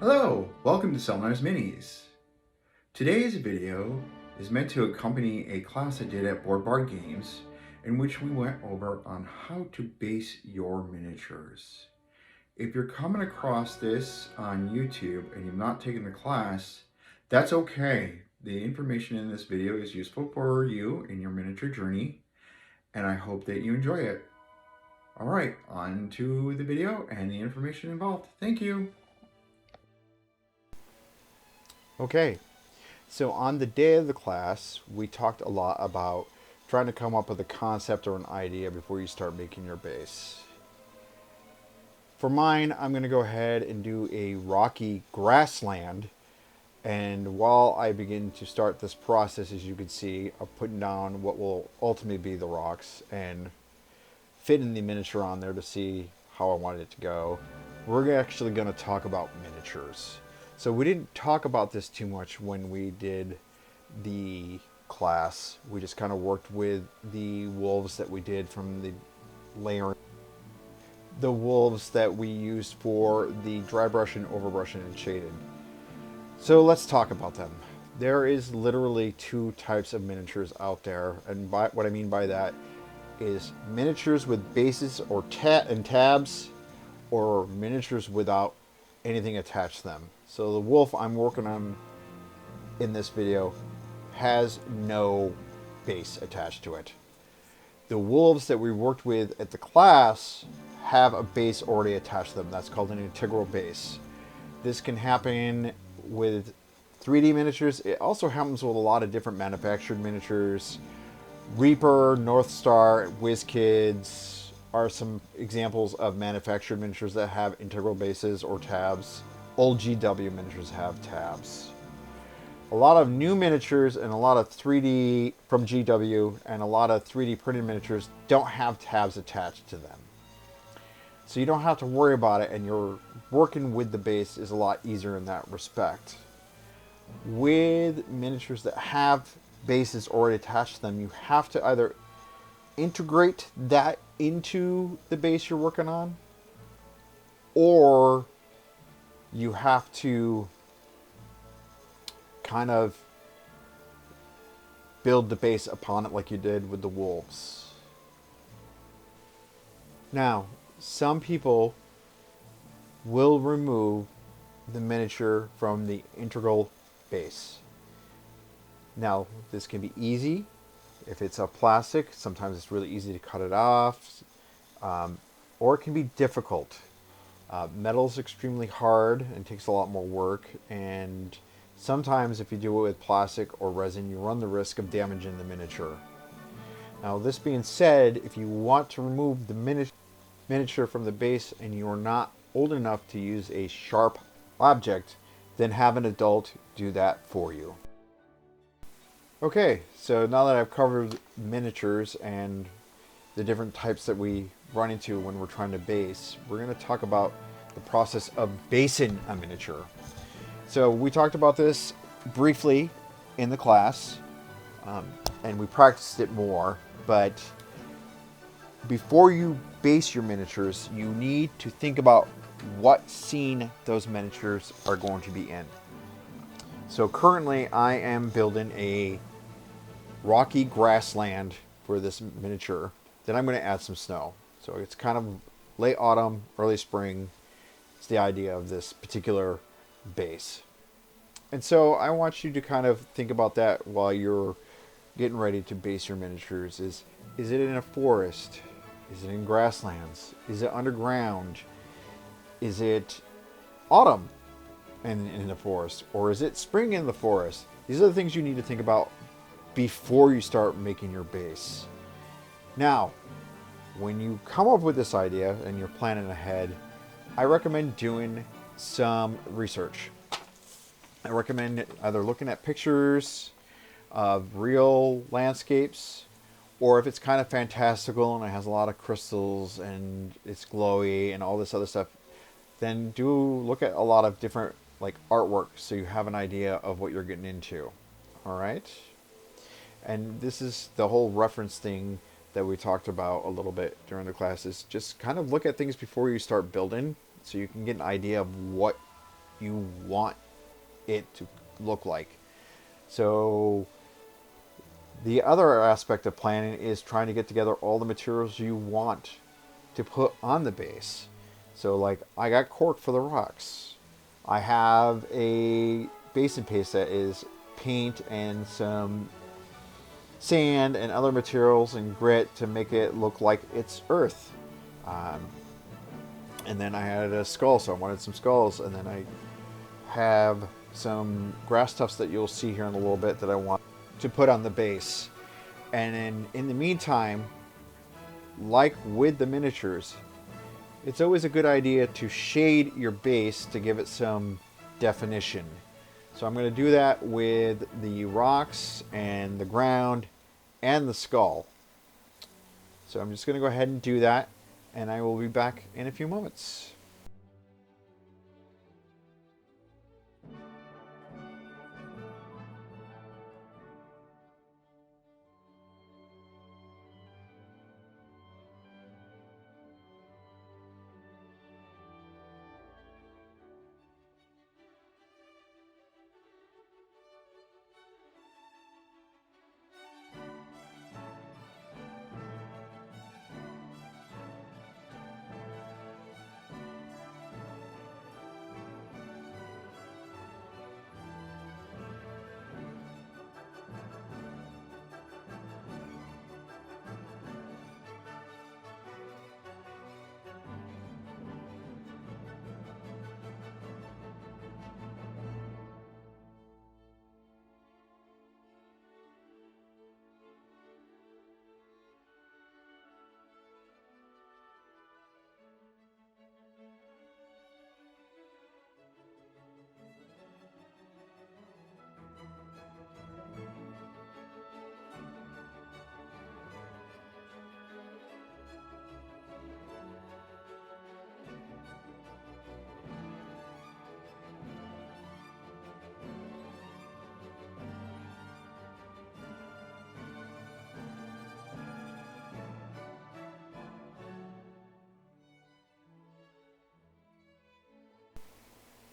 Hello, welcome to Selnar's Minis. Today's video is meant to accompany a class I did at Board Bar Games in which we went over on how to base your miniatures. If you're coming across this on YouTube and you've not taken the class, that's okay. The information in this video is useful for you in your miniature journey, and I hope that you enjoy it. Alright, on to the video and the information involved. Thank you. Okay, so on the day of the class, we talked a lot about trying to come up with a concept or an idea before you start making your base. For mine, I'm going to go ahead and do a rocky grassland. And while I begin to start this process, as you can see, of putting down what will ultimately be the rocks and fitting the miniature on there to see how I want it to go, we're actually going to talk about miniatures. So we didn't talk about this too much when we did the class. We just kind of worked with the wolves that we did from the layering. The wolves that we used for the dry brushing, overbrushing, and shading. So let's talk about them. There is literally two types of miniatures out there, and what I mean by that is miniatures with bases or tabs, or miniatures without anything attached to them. So the wolf I'm working on in this video has no base attached to it. The wolves that we worked with at the class have a base already attached to them. That's called an integral base. This can happen with 3D miniatures. It also happens with a lot of different manufactured miniatures. Reaper, North Star, WizKids are some examples of manufactured miniatures that have integral bases or tabs. Old GW miniatures have tabs. A lot of new miniatures and a lot of 3D from GW and a lot of 3D printed miniatures don't have tabs attached to them. So you don't have to worry about it, and your working with the base is a lot easier in that respect. With miniatures that have bases already attached to them, you have to either integrate that into the base you're working on, or you have to kind of build the base upon it like you did with the wolves. Now, some people will remove the miniature from the integral base. Now, this can be easy. If it's a plastic, sometimes it's really easy to cut it off, or it can be difficult. Metal is extremely hard and takes a lot more work, and sometimes if you do it with plastic or resin, you run the risk of damaging the miniature. Now, this being said, if you want to remove the miniature from the base and you are not old enough to use a sharp object, then have an adult do that for you. Okay, so now that I've covered miniatures and the different types that we run into when we're trying to base, we're going to talk about the process of basing a miniature. So we talked about this briefly in the class, and we practiced it more, but before you base your miniatures, you need to think about what scene those miniatures are going to be in. So currently I am building a rocky grassland for this miniature. Then I'm going to add some snow. So it's kind of late autumn, early spring. It's the idea of this particular base. And so I want you to kind of think about that while you're getting ready to base your miniatures. Is it in a forest? Is it in grasslands? Is it underground? Is it autumn and in the forest? Or is it spring in the forest? These are the things you need to think about before you start making your base. Now, when you come up with this idea and you're planning ahead, I recommend doing some research. I recommend either looking at pictures of real landscapes, or if it's kind of fantastical and it has a lot of crystals and it's glowy and all this other stuff, then do look at a lot of different like artwork so you have an idea of what you're getting into. All right? And this is the whole reference thing that we talked about a little bit during the classes. Just kind of look at things before you start building so you can get an idea of what you want it to look like. So the other aspect of planning is trying to get together all the materials you want to put on the base. So like I got cork for the rocks. I have a basin paste that is paint and some sand and other materials and grit to make it look like it's earth. Um, and then I had a skull, so I wanted some skulls. And then I have some grass tufts that you'll see here in a little bit that I want to put on the base. And then in the meantime, like with the miniatures, it's always a good idea to shade your base to give it some definition. So I'm going to do that with the rocks and the ground and the skull. So I'm just going to go ahead and do that, and I will be back in a few moments.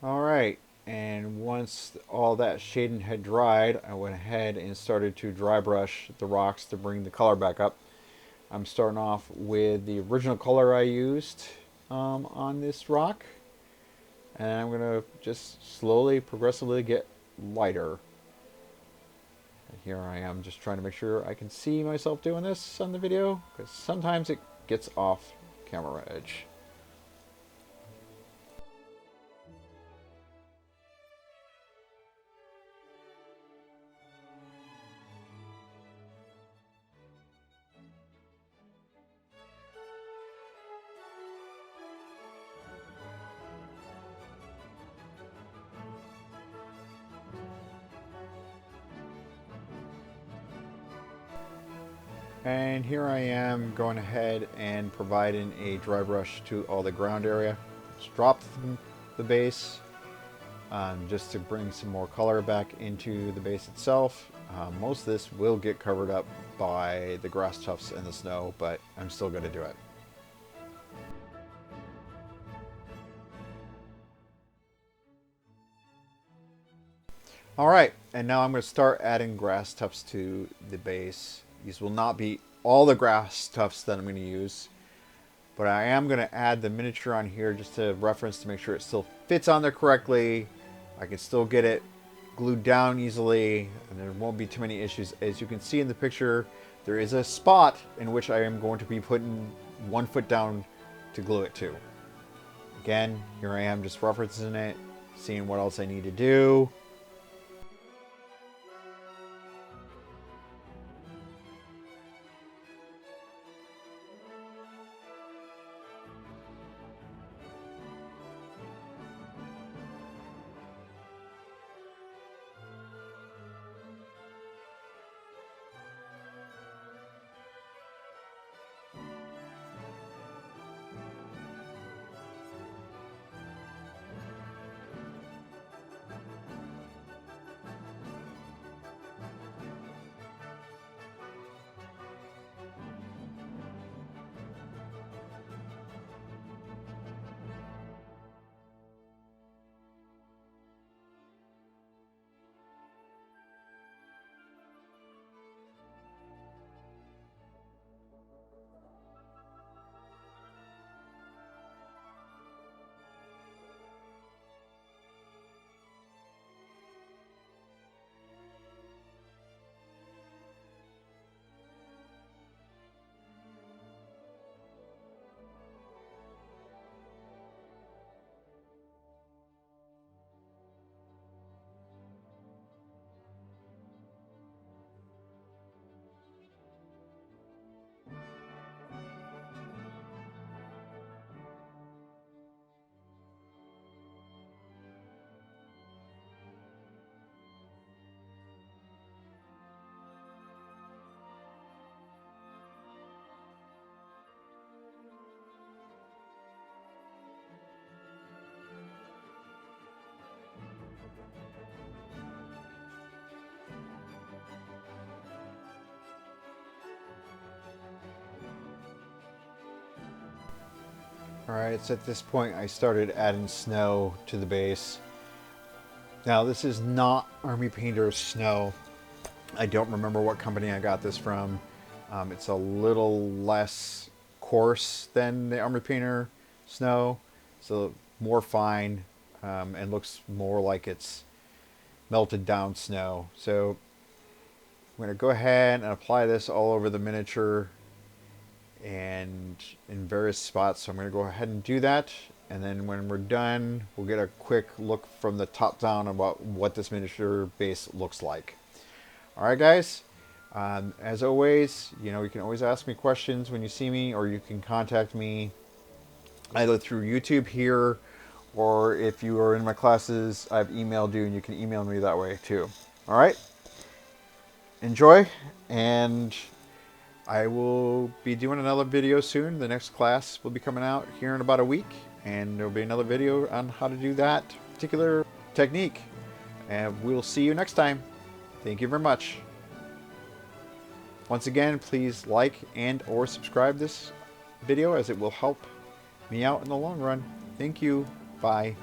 Alright, and once all that shading had dried, I went ahead and started to dry brush the rocks to bring the color back up. I'm starting off with the original color I used on this rock, and I'm going to just slowly, progressively get lighter. And here I am just trying to make sure I can see myself doing this on the video, because sometimes it gets off camera edge. And here I am going ahead and providing a dry brush to all the ground area. Just drop the base just to bring some more color back into the base itself. Most of this will get covered up by the grass tufts and the snow, but I'm still going to do it. Alright, and now I'm going to start adding grass tufts to the base. These will not be all the grass tufts that I'm going to use, but I am going to add the miniature on here just to reference to make sure it still fits on there correctly. I can still get it glued down easily, and there won't be too many issues. As you can see in the picture, there is a spot in which I am going to be putting 1 foot down to glue it to. Again, here I am just referencing it, seeing what else I need to do. Alright, so at this point I started adding snow to the base. Now this is not Army Painter snow. I don't remember what company I got this from. It's a little less coarse than the Army Painter snow, so more fine, and looks more like it's melted down snow. So I'm going to go ahead and apply this all over the miniature and in various spots. So I'm going to go ahead and do that, and then when we're done, we'll get a quick look from the top down about what this miniature base looks like. Alright guys, as always, you can always ask me questions when you see me, or you can contact me either through YouTube here, or if you are in my classes, I've emailed you and you can email me that way too. Alright, enjoy, and I will be doing another video soon. The next class will be coming out here in about a week, and there will be another video on how to do that particular technique. And we'll see you next time. Thank you very much. Once again, please like and or subscribe this video, as it will help me out in the long run. Thank you. Bye.